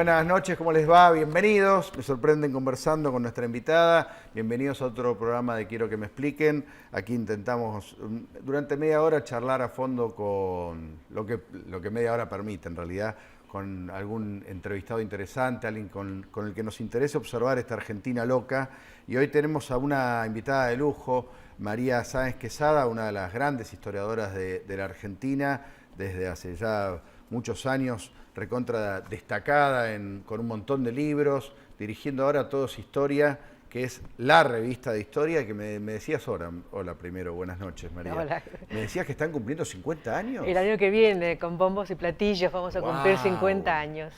Buenas noches, ¿cómo les va? Bienvenidos. Me sorprenden conversando con nuestra invitada. Bienvenidos a otro programa de Quiero que me expliquen. Aquí intentamos durante media hora charlar a fondo con lo que media hora permite, en realidad, con algún entrevistado interesante, alguien con el que nos interese observar esta Argentina loca. Y hoy tenemos a una invitada de lujo, María Sáenz Quesada, una de las grandes historiadoras de la Argentina, desde hace ya muchos años, recontra destacada con un montón de libros, dirigiendo ahora Todos Historia, que es la revista de historia que me decías ahora. Hola, primero, buenas noches, María. Hola. Me decías que están cumpliendo 50 años. El año que viene, con bombos y platillos, vamos a cumplir 50 años.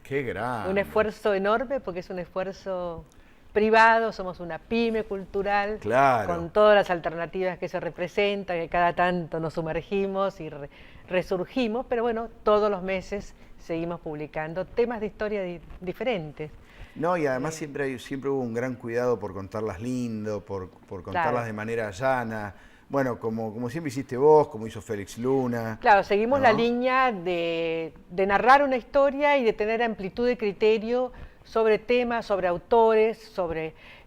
¡Qué grande! Un esfuerzo enorme porque es un esfuerzo privado, somos una pyme cultural, claro, con todas las alternativas que se representan, que cada tanto nos sumergimos y resurgimos, pero bueno, todos los meses seguimos publicando temas de historia diferentes. No, y además siempre hubo un gran cuidado por contarlas lindo, por contarlas claro, de manera llana. Bueno, como siempre hiciste vos, como hizo Félix Luna. Claro, seguimos ¿no? la línea de narrar una historia y de tener amplitud de criterio sobre temas, sobre autores,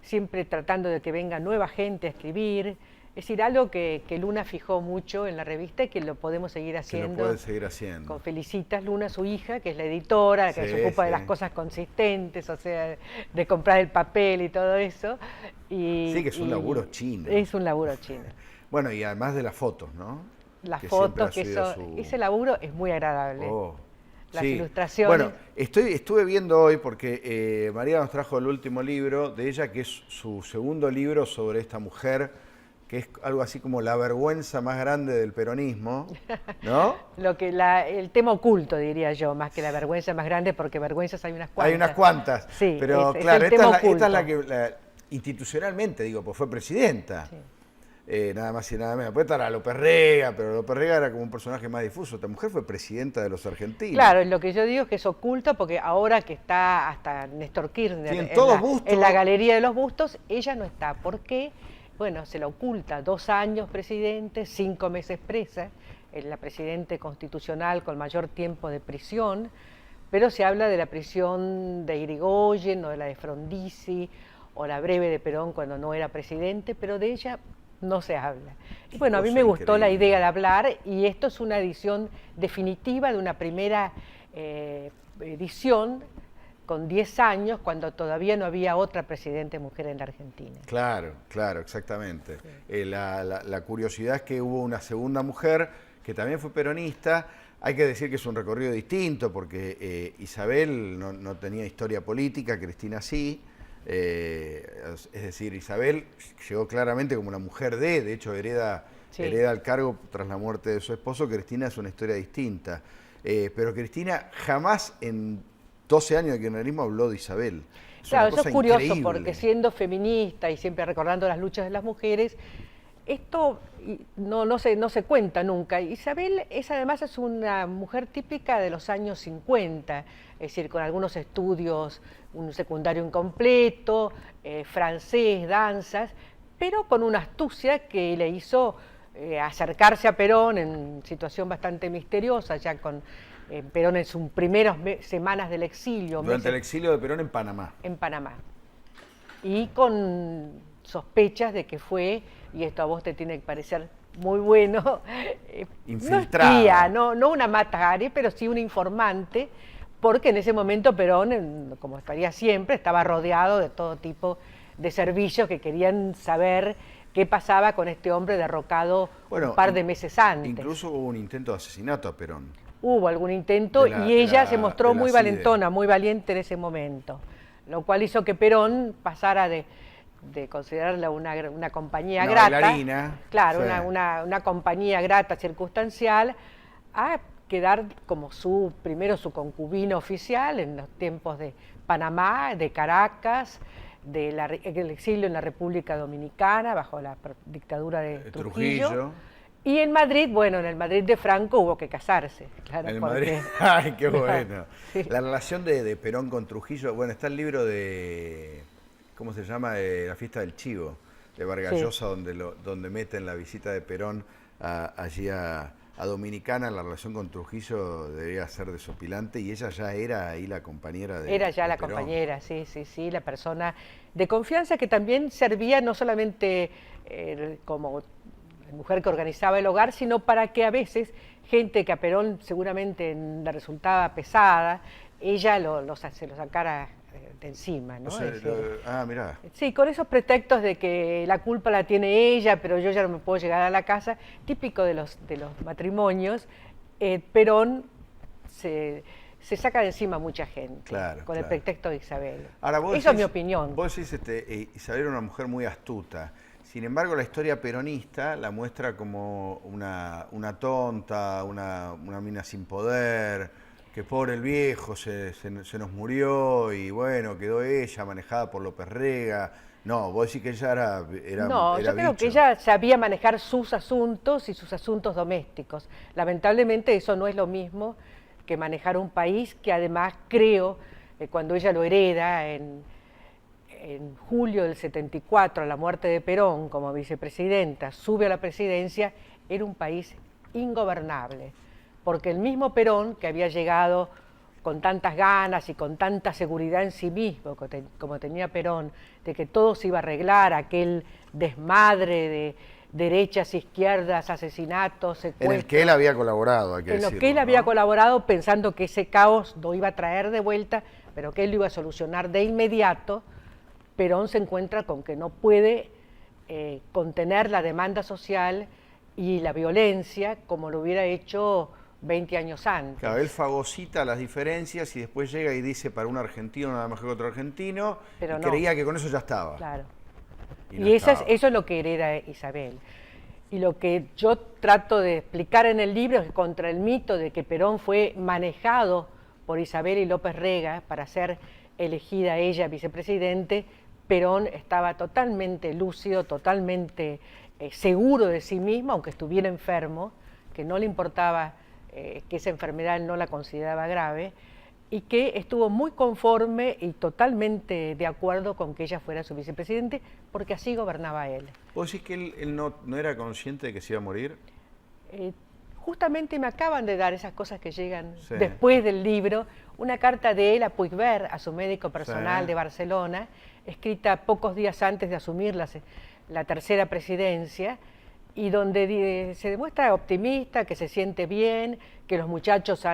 siempre tratando de que venga nueva gente a escribir. Es decir, algo que Luna fijó mucho en la revista y que lo podemos seguir haciendo. Que lo puede seguir haciendo. Con Felicitas Luna, su hija, que es la editora, que se ocupa de las cosas consistentes, o sea, de comprar el papel y todo eso. Sí, que es un laburo chino. Es un laburo chino. Bueno, y además de las fotos, ¿no? Las fotos, ese laburo es muy agradable. Las ilustraciones. Bueno, estuve viendo hoy porque María nos trajo el último libro de ella, que es su segundo libro sobre esta mujer, que es algo así como la vergüenza más grande del peronismo, ¿no? El tema oculto, diría yo, más que la vergüenza más grande, porque vergüenzas hay unas cuantas. Hay unas cuantas, sí, pero claro, esta es la que institucionalmente, digo, pues fue presidenta. Sí. Nada más y nada menos. Después está la López Rega, pero López Rega era como un personaje más difuso. Esta mujer fue presidenta de los argentinos. Claro, lo que yo digo es que es oculto porque ahora que está hasta Néstor Kirchner en la galería de los bustos, ella no está. ¿Por qué? Bueno, se la oculta. 2 años presidente, 5 meses presa. Es la presidente constitucional con mayor tiempo de prisión, pero se habla de la prisión de Irigoyen o de la de Frondizi o la breve de Perón cuando no era presidente, pero de ella no se habla. Y bueno, a mí me gustó la idea de hablar, y esto es una edición definitiva de una primera edición con 10 años, cuando todavía no había otra presidente mujer en la Argentina. Claro, claro, exactamente. Sí. La curiosidad es que hubo una segunda mujer que también fue peronista. Hay que decir que es un recorrido distinto, porque Isabel no tenía historia política, Cristina sí. Es decir, Isabel llegó claramente como una mujer de hecho hereda el cargo tras la muerte de su esposo. Cristina es una historia distinta, pero Cristina jamás en 12 años de kirchnerismo habló de Isabel. Claro, eso es curioso, porque siendo feminista y siempre recordando las luchas de las mujeres, esto no se cuenta nunca. Isabel además es una mujer típica de los años 50, es decir, con algunos estudios, un secundario incompleto, francés, danzas, pero con una astucia que le hizo acercarse a Perón en situación bastante misteriosa, ya con Perón en sus primeras semanas del exilio. Durante el exilio de Perón en Panamá. En Panamá. Y con sospechas de que fue, y esto a vos te tiene que parecer muy bueno, infiltrada. No espía, no una matagari, pero sí un informante, porque en ese momento Perón, como estaría siempre, estaba rodeado de todo tipo de servicios que querían saber qué pasaba con este hombre derrocado un par de meses antes. Incluso hubo un intento de asesinato a Perón. Hubo algún intento y ella se mostró muy valentona, muy valiente en ese momento, lo cual hizo que Perón pasara de considerarla una compañía grata, bailarina, claro, sí, una compañía grata circunstancial, a quedar como primero su concubino oficial en los tiempos de Panamá, de Caracas, del exilio en la República Dominicana bajo la dictadura de Trujillo. Y en Madrid, bueno, en el Madrid de Franco hubo que casarse. Claro, en Madrid, ¡ay, qué bueno! Sí. La relación de Perón con Trujillo, bueno, está el libro de, ¿cómo se llama? La fiesta del chivo, de Vargas Llosa, sí, donde meten la visita de Perón allí a a Dominicana, la relación con Trujillo debía ser desopilante y ella ya era ahí la compañera de Era ya de la Perón. compañera, sí, la persona de confianza que también servía no solamente como mujer que organizaba el hogar, sino para que a veces gente que a Perón seguramente le resultaba pesada, ella se lo sacara de encima, ¿no? O sea, Es decir, mirá. sí, con esos pretextos de que la culpa la tiene ella, pero yo ya no me puedo llegar a la casa, típico de los matrimonios, Perón se saca de encima a mucha gente, Claro, con el claro. pretexto de Isabel. Ahora, Eso es mi opinión. Vos decís, Isabel era una mujer muy astuta. Sin embargo, la historia peronista la muestra como una tonta, una mina sin poder, que pobre el viejo se nos murió y bueno, quedó ella manejada por López Rega. No, vos decís que ella No, era yo creo que bicho. ella sabía manejar sus asuntos y sus asuntos domésticos. Lamentablemente eso no es lo mismo que manejar un país que además creo, cuando ella lo hereda en julio del 74, a la muerte de Perón como vicepresidenta, sube a la presidencia, era un país ingobernable, porque el mismo Perón, que había llegado con tantas ganas y con tanta seguridad en sí mismo, como tenía Perón, de que todo se iba a arreglar, aquel desmadre de derechas, izquierdas, asesinatos, secuestros. En el que él había colaborado, hay que En decirlo, lo que él ¿no? había colaborado pensando que ese caos lo iba a traer de vuelta, pero que él lo iba a solucionar de inmediato. Perón se encuentra con que no puede contener la demanda social y la violencia como lo hubiera hecho 20 años antes. Claro, él fagocita las diferencias y después llega y dice para un argentino nada mejor que otro argentino, Pero y no. creía que con eso ya estaba. Claro. Y no Y estaba. eso es lo que hereda Isabel. Y lo que yo trato de explicar en el libro es que contra el mito de que Perón fue manejado por Isabel y López Rega para ser elegida ella vicepresidente, Perón estaba totalmente lúcido, totalmente seguro de sí mismo, aunque estuviera enfermo, que no le importaba que esa enfermedad no la consideraba grave, y que estuvo muy conforme y totalmente de acuerdo con que ella fuera su vicepresidente, porque así gobernaba él. ¿Vos decís que él no era consciente de que se iba a morir? Justamente me acaban de dar esas cosas que llegan Sí. después del libro, una carta de él a Puigvert, a su médico personal Sí. de Barcelona, escrita pocos días antes de asumir la tercera presidencia, y donde se demuestra optimista, que se siente bien, que los muchachos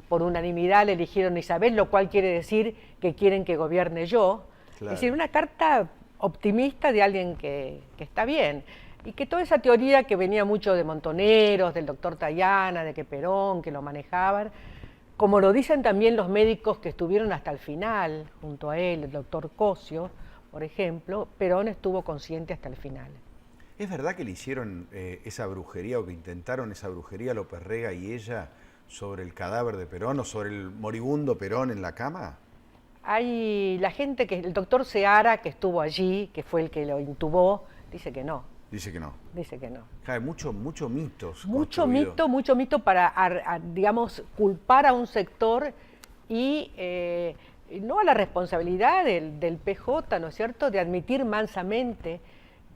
por unanimidad le eligieron a Isabel, lo cual quiere decir que quieren que gobierne yo. Claro. Es decir, una carta optimista de alguien que está bien. Y que toda esa teoría que venía mucho de Montoneros, del doctor Tayana, de que Perón, que lo manejaban, como lo dicen también los médicos que estuvieron hasta el final junto a él, el doctor Cosio, por ejemplo, Perón estuvo consciente hasta el final. ¿Es verdad que le hicieron esa brujería o que intentaron esa brujería López Rega y ella sobre el cadáver de Perón o sobre el moribundo Perón en la cama? Hay la gente el doctor Seara, que estuvo allí, que fue el que lo intubó, dice que no. Dice que no. Dice que no. Hay mucho mitos. Mucho mito para, digamos, culpar a un sector y no a la responsabilidad del PJ, ¿no es cierto?, de admitir mansamente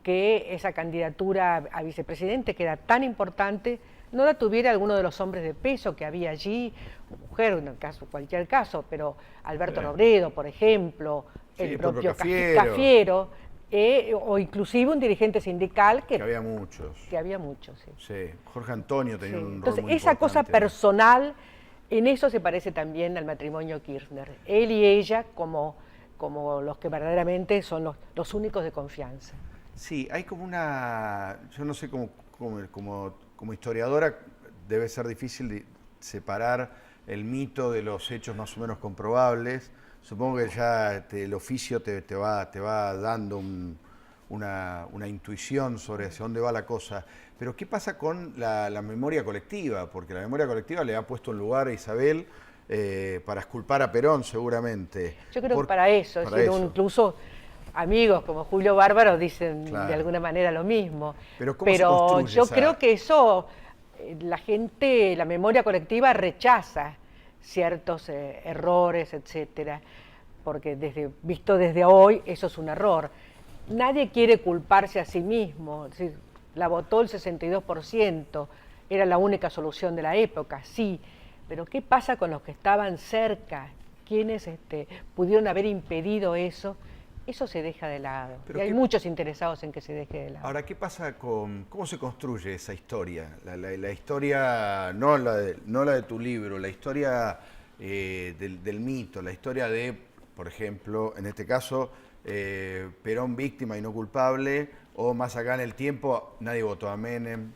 que esa candidatura a vicepresidente, que era tan importante, no la tuviera alguno de los hombres de peso que había allí, mujer en cualquier caso, pero Alberto Robredo, por ejemplo, Sí, el propio Cafiero. Cafiero, o inclusive un dirigente sindical Que había muchos. que había muchos, sí. Sí, Jorge Antonio tenía Sí. un rol Entonces, muy esa cosa importante. personal, en eso se parece también al matrimonio Kirchner. Él y ella como los que verdaderamente son los únicos de confianza. Sí, hay como yo no sé como historiadora debe ser difícil de separar el mito de los hechos más o menos comprobables. Supongo que ya el oficio te va dando una intuición sobre hacia dónde va la cosa. Pero ¿qué pasa con la memoria colectiva? Porque la memoria colectiva le ha puesto en lugar a Isabel para exculpar a Perón seguramente. Yo creo que para eso, incluso amigos como Julio Bárbaro dicen Claro. de alguna manera lo mismo. Pero ¿cómo se construye yo creo que eso, la memoria colectiva rechaza ciertos errores, etcétera, porque visto desde hoy eso es un error. Nadie quiere culparse a sí mismo, es decir, la votó el 62%, era la única solución de la época, sí, pero ¿qué pasa con los que estaban cerca? ¿Quiénes pudieron haber impedido eso? Eso se deja de lado. Pero y hay muchos interesados en que se deje de lado. Ahora, ¿qué pasa con cómo se construye esa historia? La historia, no la de tu libro, la historia del mito, la historia de, por ejemplo, en este caso, Perón víctima y no culpable, o más acá en el tiempo, nadie votó a Menem,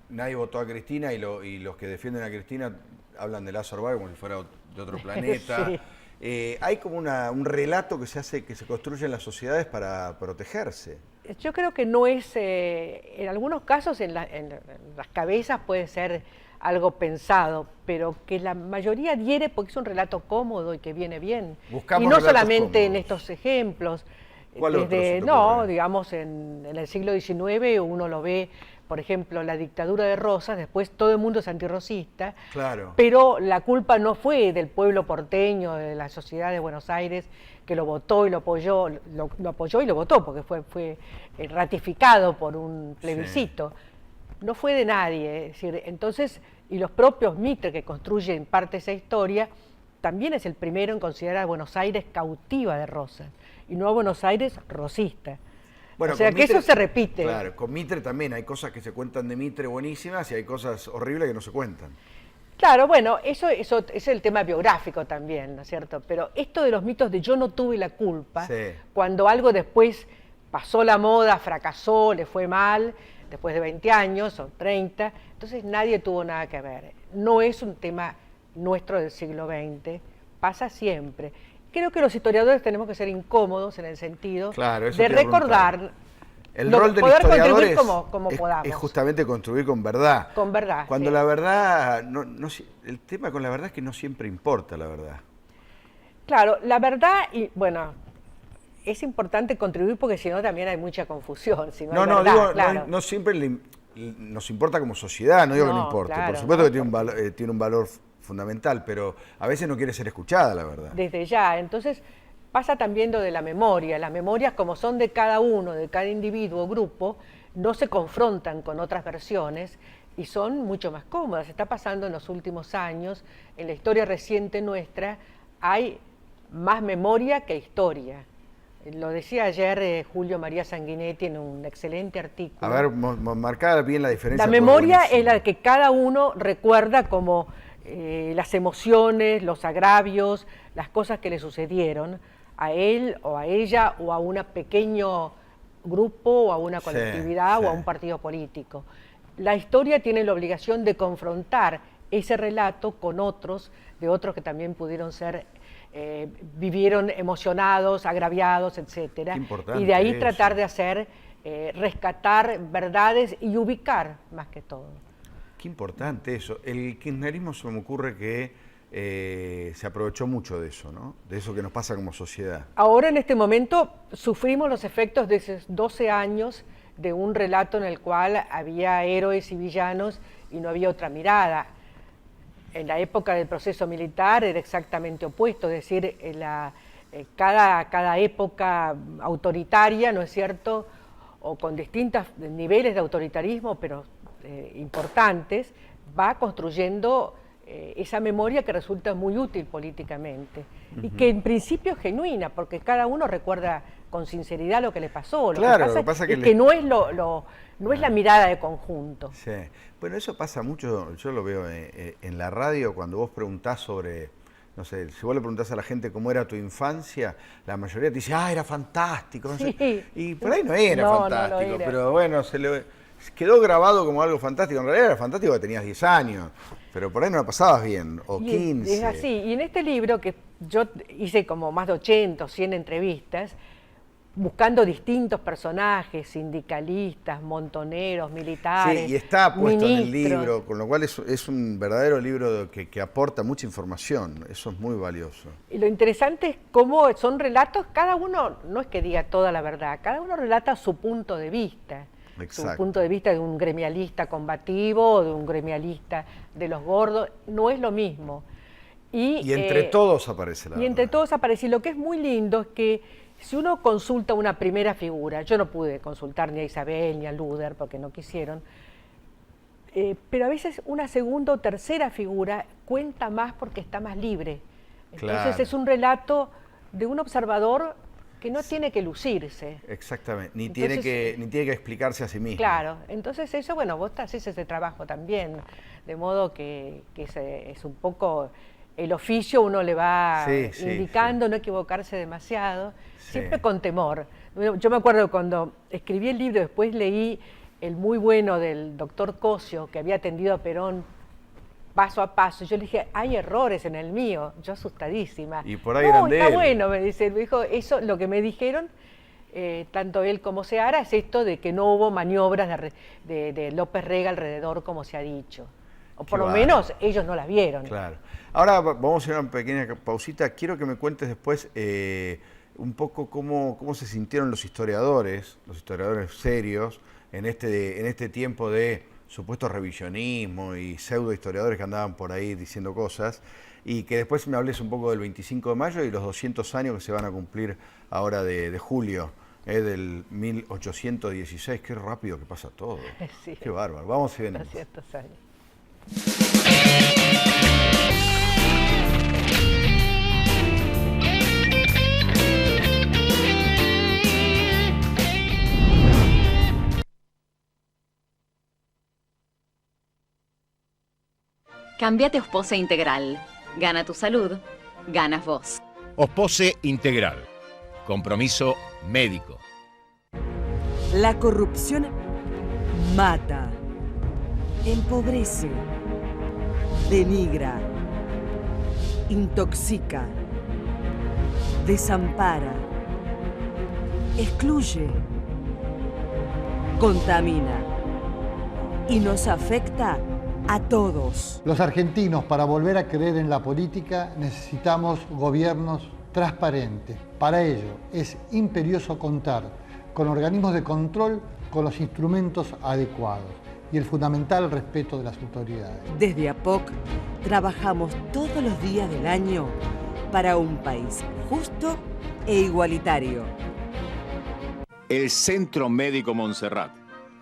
nadie votó a Cristina y los que defienden a Cristina hablan de Lázaro Báez como si fuera de otro planeta. Sí. Hay como un relato que se construye en las sociedades para protegerse. Yo creo que no es, en algunos casos en las cabezas puede ser algo pensado, pero que la mayoría adhiere porque es un relato cómodo y que viene bien. Buscamos y no relatos solamente cómodos. en estos ejemplos. ¿Cuál otro se te no, ocurre? digamos, en el siglo XIX uno lo ve, por ejemplo, la dictadura de Rosas, después todo el mundo es antirrosista, Claro. pero la culpa no fue del pueblo porteño, de la sociedad de Buenos Aires, que lo votó y lo apoyó, lo apoyó y lo votó, porque fue ratificado por un plebiscito. Sí. No fue de nadie, es decir, entonces, y los propios Mitre, que construyen parte de esa historia, también es el primero en considerar a Buenos Aires cautiva de Rosas, y no a Buenos Aires rosista. Bueno, o sea, que Mitre, eso se repite. Claro, con Mitre también hay cosas que se cuentan de Mitre buenísimas y hay cosas horribles que no se cuentan. Claro, bueno, eso es el tema biográfico también, ¿no es cierto? Pero esto de los mitos de yo no tuve la culpa, Sí. cuando algo después pasó la moda, fracasó, le fue mal, después de 20 años o 30, entonces nadie tuvo nada que ver. No es un tema nuestro del siglo XX, pasa siempre. Creo que los historiadores tenemos que ser incómodos en el sentido de recordar, el rol del historiador es, como podamos. Es justamente construir con verdad. Con verdad. Cuando sí. la verdad, el tema con la verdad es que no siempre importa la verdad. Claro, la verdad, y bueno, es importante contribuir porque si no también hay mucha confusión. Si no, digo, claro. no siempre nos importa como sociedad, no digo que no importe. Claro, por supuesto que tiene un valor fundamental, pero a veces no quiere ser escuchada la verdad. Desde ya, entonces pasa también lo de la memoria. Las memorias, como son de cada uno, de cada individuo o grupo, no se confrontan con otras versiones y son mucho más cómodas. Está pasando en los últimos años, en la historia reciente nuestra, hay más memoria que historia. Lo decía ayer Julio María Sanguinetti en un excelente artículo. A ver, marcar bien la diferencia. La memoria es la que cada uno recuerda como las emociones, los agravios, las cosas que le sucedieron a él o a ella o a un pequeño grupo o a una colectividad o a un partido político. La historia tiene la obligación de confrontar ese relato con otros, de otros que también pudieron ser, vivieron emocionados, agraviados, etcétera. Y de ahí tratar de hacer, rescatar verdades y ubicar más que todo. Qué importante eso. El kirchnerismo se me ocurre que se aprovechó mucho de eso, ¿no? De eso que nos pasa como sociedad. Ahora en este momento sufrimos los efectos de esos 12 años de un relato en el cual había héroes y villanos y no había otra mirada. En la época del proceso militar era exactamente opuesto, es decir, cada época autoritaria, ¿no es cierto?, o con distintos niveles de autoritarismo, pero importantes, va construyendo esa memoria que resulta muy útil políticamente y que en principio es genuina, porque cada uno recuerda con sinceridad lo que le pasó. Lo que pasa es que no es no es la mirada de conjunto. Sí. Bueno, eso pasa mucho, yo lo veo en la radio, cuando vos preguntás sobre, no sé, si vos le preguntás a la gente cómo era tu infancia, la mayoría te dice, era fantástico. No sé. Sí. Y por ahí no era fantástico, pero bueno, quedó grabado como algo fantástico. En realidad era fantástico que tenías 10 años, pero por ahí no la pasabas bien, o 15. Es así, y en este libro, que yo hice como más de 80 o 100 entrevistas, buscando distintos personajes, sindicalistas, montoneros, militares, sí, y está puesto ministros. En el libro, con lo cual es un verdadero libro que aporta mucha información, eso es muy valioso. Y lo interesante es cómo son relatos, cada uno no es que diga toda la verdad, cada uno relata su punto de vista. Exacto. Su punto de vista de un gremialista combativo o de un gremialista de los gordos, no es lo mismo. Y entre todos aparece la verdad. Y entre todos aparece. Y lo que es muy lindo es que si uno consulta una primera figura, yo no pude consultar ni a Isabel ni a Luder porque no quisieron, pero a veces una segunda o tercera figura cuenta más porque está más libre. Entonces Claro. es un relato de un observador que no tiene que lucirse. Exactamente, ni Entonces, tiene que explicarse a sí mismo. Claro, entonces eso, bueno, vos haces ese trabajo también, de modo que es un poco el oficio, uno le va indicando no equivocarse demasiado, siempre con temor. Yo me acuerdo cuando escribí el libro, después leí el muy bueno del doctor Cosio, que había atendido a Perón paso a paso. Yo le dije, hay errores en el mío, yo asustadísima. Y por ahí eran de está él. bueno, me dijo, eso lo que me dijeron, tanto él como Seara, es esto de que no hubo maniobras de López Rega alrededor, como se ha dicho. O por lo menos ellos no las vieron. Claro. Ahora vamos a ir a una pequeña pausita. Quiero que me cuentes después un poco cómo se sintieron los historiadores serios, en este tiempo de supuesto revisionismo y pseudo historiadores que andaban por ahí diciendo cosas, y que después me hables un poco del 25 de mayo y los 200 años que se van a cumplir ahora de julio del 1816. Qué rápido que pasa todo. Sí. Qué bárbaro. Vamos y venimos. 200 años. Cámbiate a Ospose Integral. Gana tu salud, ganas vos. Ospose Integral. Compromiso médico. La corrupción mata, empobrece, denigra, intoxica, desampara, excluye, contamina y nos afecta a todos. Los argentinos, para volver a creer en la política, necesitamos gobiernos transparentes. Para ello, es imperioso contar con organismos de control con los instrumentos adecuados y el fundamental respeto de las autoridades. Desde APOC trabajamos todos los días del año para un país justo e igualitario. El Centro Médico Montserrat,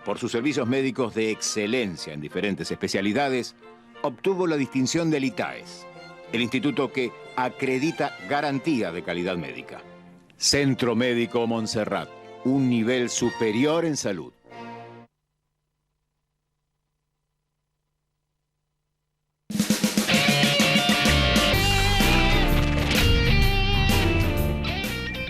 por sus servicios médicos de excelencia en diferentes especialidades, obtuvo la distinción del ITAES, el instituto que acredita garantía de calidad médica. Centro Médico Montserrat, un nivel superior en salud.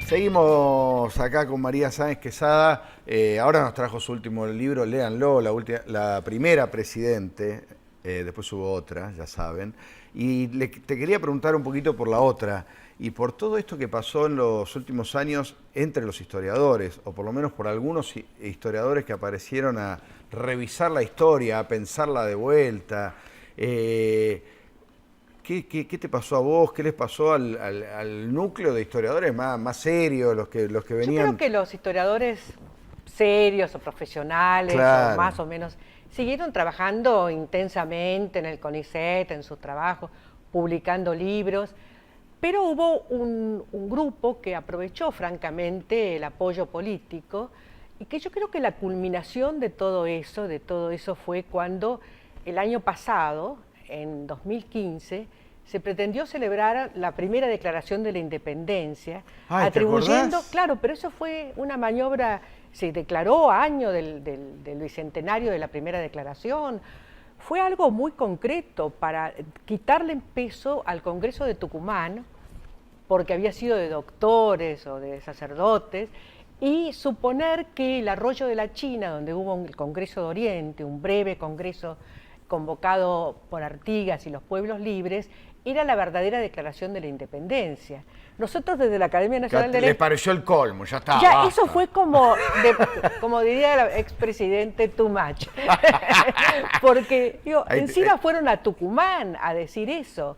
Seguimos acá con María Sáenz Quesada. Ahora nos trajo su último libro, léanlo, la primera presidente, después hubo otra, ya saben. Y te quería preguntar un poquito por la otra, y por todo esto que pasó en los últimos años entre los historiadores, o por lo menos por algunos historiadores que aparecieron a revisar la historia, a pensarla de vuelta. ¿Qué te pasó a vos? ¿Qué les pasó al núcleo de historiadores más serios, los que venían? Yo creo que los historiadores serios o profesionales, claro, o más o menos, siguieron trabajando intensamente en el CONICET, en sus trabajos, publicando libros, pero hubo un grupo que aprovechó francamente el apoyo político, y que yo creo que la culminación de todo eso fue cuando el año pasado, en 2015, se pretendió celebrar la primera declaración de la independencia, atribuyendo, claro, pero eso fue una maniobra, se declaró año del bicentenario de la primera declaración, fue algo muy concreto para quitarle peso al Congreso de Tucumán, porque había sido de doctores o de sacerdotes, y suponer que el Arroyo de la China, donde hubo el Congreso de Oriente, un breve congreso convocado por Artigas y los pueblos libres, era la verdadera declaración de la independencia. Nosotros desde la Academia Nacional de Les pareció el colmo, ya está. Ya, eso fue como diría el expresidente, too much. Porque encima fueron a Tucumán a decir eso.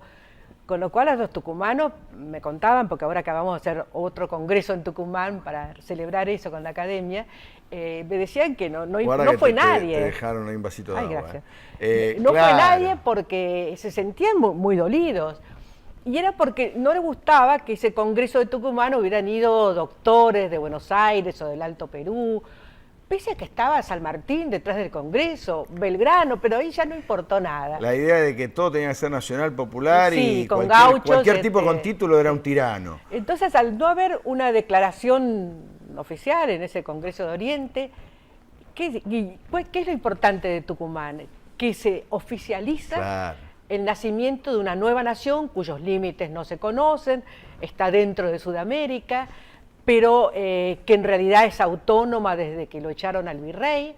Con lo cual a los tucumanos me contaban, porque ahora acabamos de hacer otro congreso en Tucumán para celebrar eso con la Academia, me decían que no fue nadie. Te dejaron ahí un vasito de agua. Gracias. No fue nadie porque se sentían muy dolidos. Y era porque no les gustaba que ese congreso de Tucumán hubieran ido doctores de Buenos Aires o del Alto Perú, pese a que estaba San Martín detrás del Congreso, Belgrano, pero ahí ya no importó nada. La idea de que todo tenía que ser nacional, popular, sí, y con cualquier tipo con título era un tirano. Entonces, al no haber una declaración oficial en ese Congreso de Oriente, ¿qué es lo importante de Tucumán? Que se oficializa el nacimiento de una nueva nación cuyos límites no se conocen, está dentro de Sudamérica, pero que en realidad es autónoma desde que lo echaron al virrey,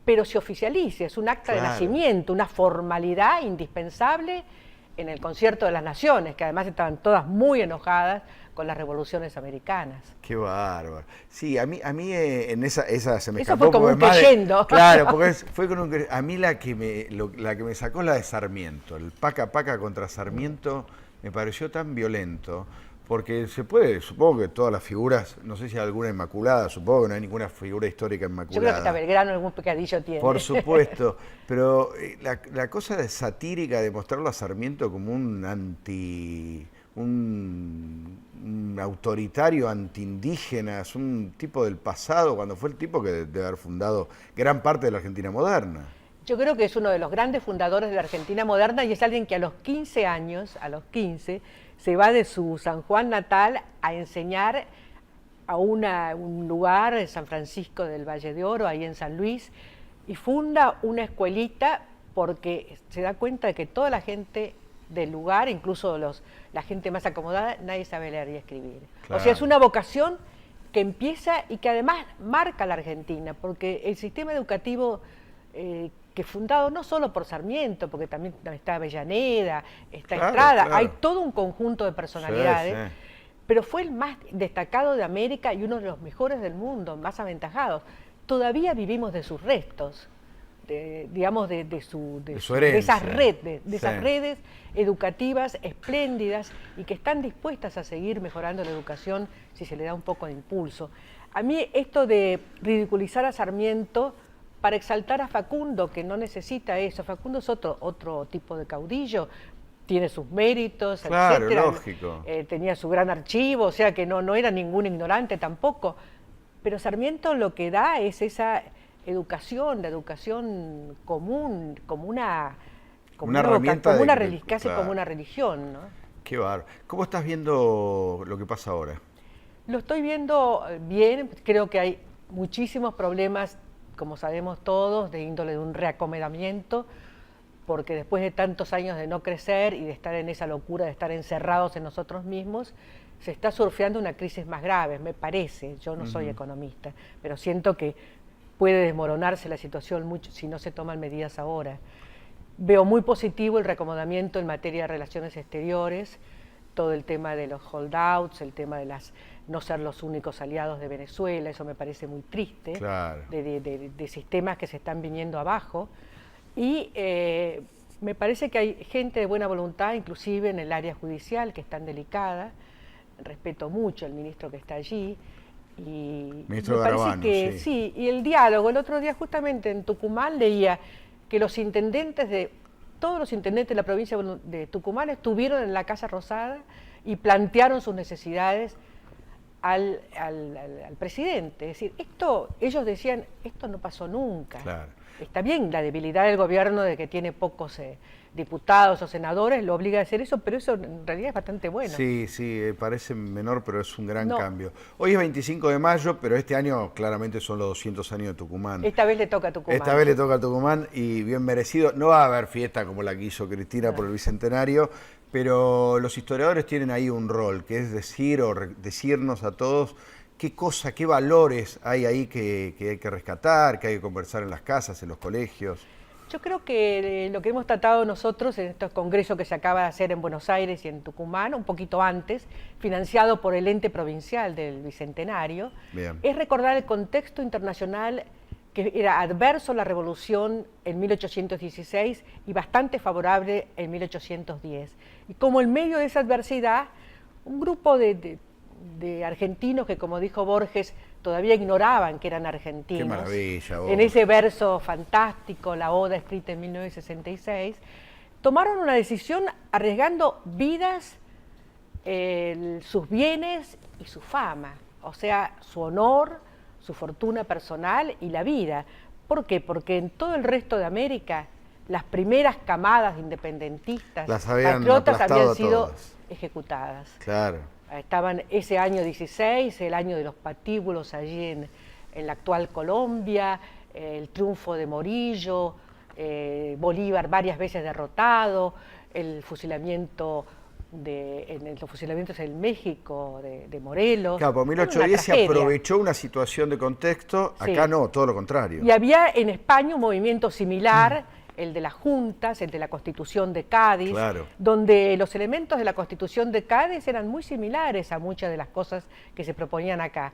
pero se oficializa, es un acta de nacimiento, una formalidad indispensable en el Concierto de las Naciones, que además estaban todas muy enojadas con las revoluciones americanas. Qué bárbaro. Sí, a mí en esa se me escapó. Eso fue como un creyendo. Claro, porque fue con un a mí la que me sacó la de Sarmiento, el Paca Paca contra Sarmiento, me pareció tan violento. Porque se puede, supongo que todas las figuras, no sé si hay alguna inmaculada, supongo que no hay ninguna figura histórica inmaculada. Yo creo que hasta Belgrano algún pecadillo tiene. Por supuesto, pero la cosa de satírica de mostrarlo a Sarmiento como un autoritario antiindígena, es un tipo del pasado, cuando fue el tipo que debe haber fundado gran parte de la Argentina moderna. Yo creo que es uno de los grandes fundadores de la Argentina moderna y es alguien que a los 15 años, se va de su San Juan natal a enseñar a un lugar, San Francisco del Valle de Oro, ahí en San Luis, y funda una escuelita porque se da cuenta de que toda la gente del lugar, incluso la gente más acomodada, nadie sabe leer y escribir. Claro. O sea, es una vocación que empieza y que además marca la Argentina, porque el sistema educativo que fundado no solo por Sarmiento, porque también está Avellaneda, está Estrada, hay todo un conjunto de personalidades, pero fue el más destacado de América y uno de los mejores del mundo, más aventajados. Todavía vivimos de sus restos, de esas redes educativas espléndidas y que están dispuestas a seguir mejorando la educación si se le da un poco de impulso. A mí esto de ridiculizar a Sarmiento para exaltar a Facundo, que no necesita eso. Facundo es otro tipo de caudillo, tiene sus méritos, etcétera. Lógico. Tenía su gran archivo, o sea que no era ningún ignorante tampoco. Pero Sarmiento lo que da es esa educación, la educación común, como una herramienta casi como una religión, ¿no? Qué bárbaro. ¿Cómo estás viendo lo que pasa ahora? Lo estoy viendo bien, creo que hay muchísimos problemas, como sabemos todos, de índole de un reacomodamiento, porque después de tantos años de no crecer y de estar en esa locura de estar encerrados en nosotros mismos, se está surfeando una crisis más grave, me parece. Yo no soy economista, pero siento que puede desmoronarse la situación mucho si no se toman medidas ahora. Veo muy positivo el reacomodamiento en materia de relaciones exteriores, todo el tema de los holdouts, el tema de no ser los únicos aliados de Venezuela, eso me parece muy triste, claro. de sistemas que se están viniendo abajo. Y me parece que hay gente de buena voluntad, inclusive en el área judicial, que es tan delicada. Respeto mucho al ministro que está allí. Y ministro me Garabano, parece que sí, y el diálogo. El otro día justamente en Tucumán leía que todos los intendentes de la provincia de Tucumán estuvieron en la Casa Rosada y plantearon sus necesidades al presidente. Es decir, ellos decían, esto no pasó nunca. Claro. Está bien la debilidad del gobierno de que tiene pocos diputados o senadores, lo obliga a hacer eso, pero eso en realidad es bastante bueno. Sí, parece menor, pero es un gran cambio. Hoy es 25 de mayo, pero este año claramente son los 200 años de Tucumán. Esta vez le toca a Tucumán. Esta vez le toca a Tucumán y bien merecido. No va a haber fiesta como la que hizo Cristina por el Bicentenario, pero los historiadores tienen ahí un rol, que es decirnos a todos qué valores hay ahí que hay que rescatar, que hay que conversar en las casas, en los colegios. Yo creo que lo que hemos tratado nosotros en estos congresos que se acaba de hacer en Buenos Aires y en Tucumán, un poquito antes, financiado por el ente provincial del Bicentenario, es recordar el contexto internacional que era adverso a la revolución en 1816 y bastante favorable en 1810. Y como en medio de esa adversidad, un grupo de argentinos que, como dijo Borges, todavía ignoraban que eran argentinos. Qué maravilla, en ese verso fantástico, la Oda escrita en 1966, tomaron una decisión arriesgando vidas, sus bienes y su fama, o sea, su honor, su fortuna personal y la vida. ¿Por qué? Porque en todo el resto de América las primeras camadas de independentistas, patriotas, habían sido ejecutadas. Claro. Estaban ese año 16, el año de los patíbulos allí en la actual Colombia, el triunfo de Morillo, Bolívar varias veces derrotado, el fusilamiento en los fusilamientos en México de Morelos. Claro, por 1810 se aprovechó una situación de contexto, acá sí. No, todo lo contrario. Y había en España un movimiento similar, el de las juntas, el de la Constitución de Cádiz, claro. Donde los elementos de la Constitución de Cádiz eran muy similares a muchas de las cosas que se proponían acá.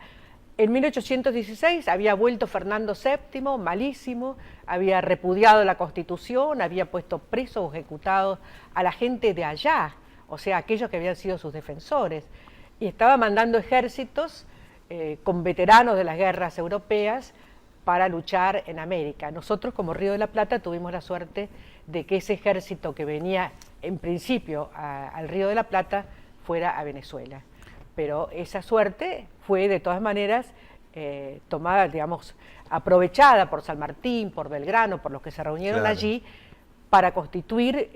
En 1816 había vuelto Fernando VII, malísimo, había repudiado la Constitución, había puesto presos o ejecutados a la gente de allá, o sea, aquellos que habían sido sus defensores, y estaba mandando ejércitos con veteranos de las guerras europeas para luchar en América. Nosotros, como Río de la Plata, tuvimos la suerte de que ese ejército que venía en principio al Río de la Plata fuera a Venezuela. Pero esa suerte fue de todas maneras tomada, digamos, aprovechada por San Martín, por Belgrano, por los que se reunieron claro. allí, para constituir,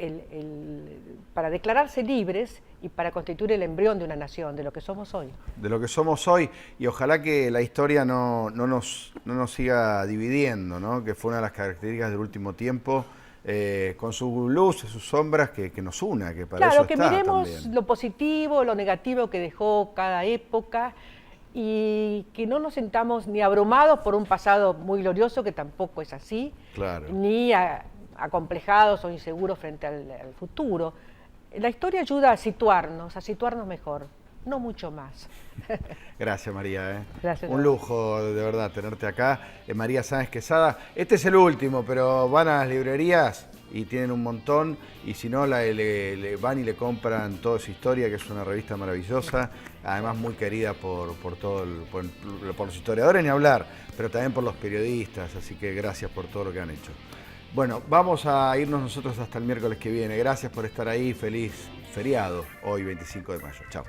para declararse libres y para constituir el embrión de una nación, de lo que somos hoy. De lo que somos hoy, y ojalá que la historia no nos siga dividiendo, ¿no? Que fue una de las características del último tiempo, con sus luces, sus sombras, que nos una, que para claro, eso que está miremos también. Lo positivo, lo negativo que dejó cada época, y que no nos sintamos ni abrumados por un pasado muy glorioso, que tampoco es así, claro. Ni acomplejados o inseguros frente al futuro. La historia ayuda a situarnos mejor, no mucho más. Gracias, María. Gracias. Un lujo, de verdad, tenerte acá. María Sáenz Quesada. Este es el último, pero van a las librerías y tienen un montón, y si no, le van y le compran Todo es Historia, que es una revista maravillosa, además muy querida por los historiadores, ni hablar, pero también por los periodistas, así que gracias por todo lo que han hecho. Bueno, vamos a irnos nosotros hasta el miércoles que viene. Gracias por estar ahí. Feliz feriado hoy, 25 de mayo. Chao.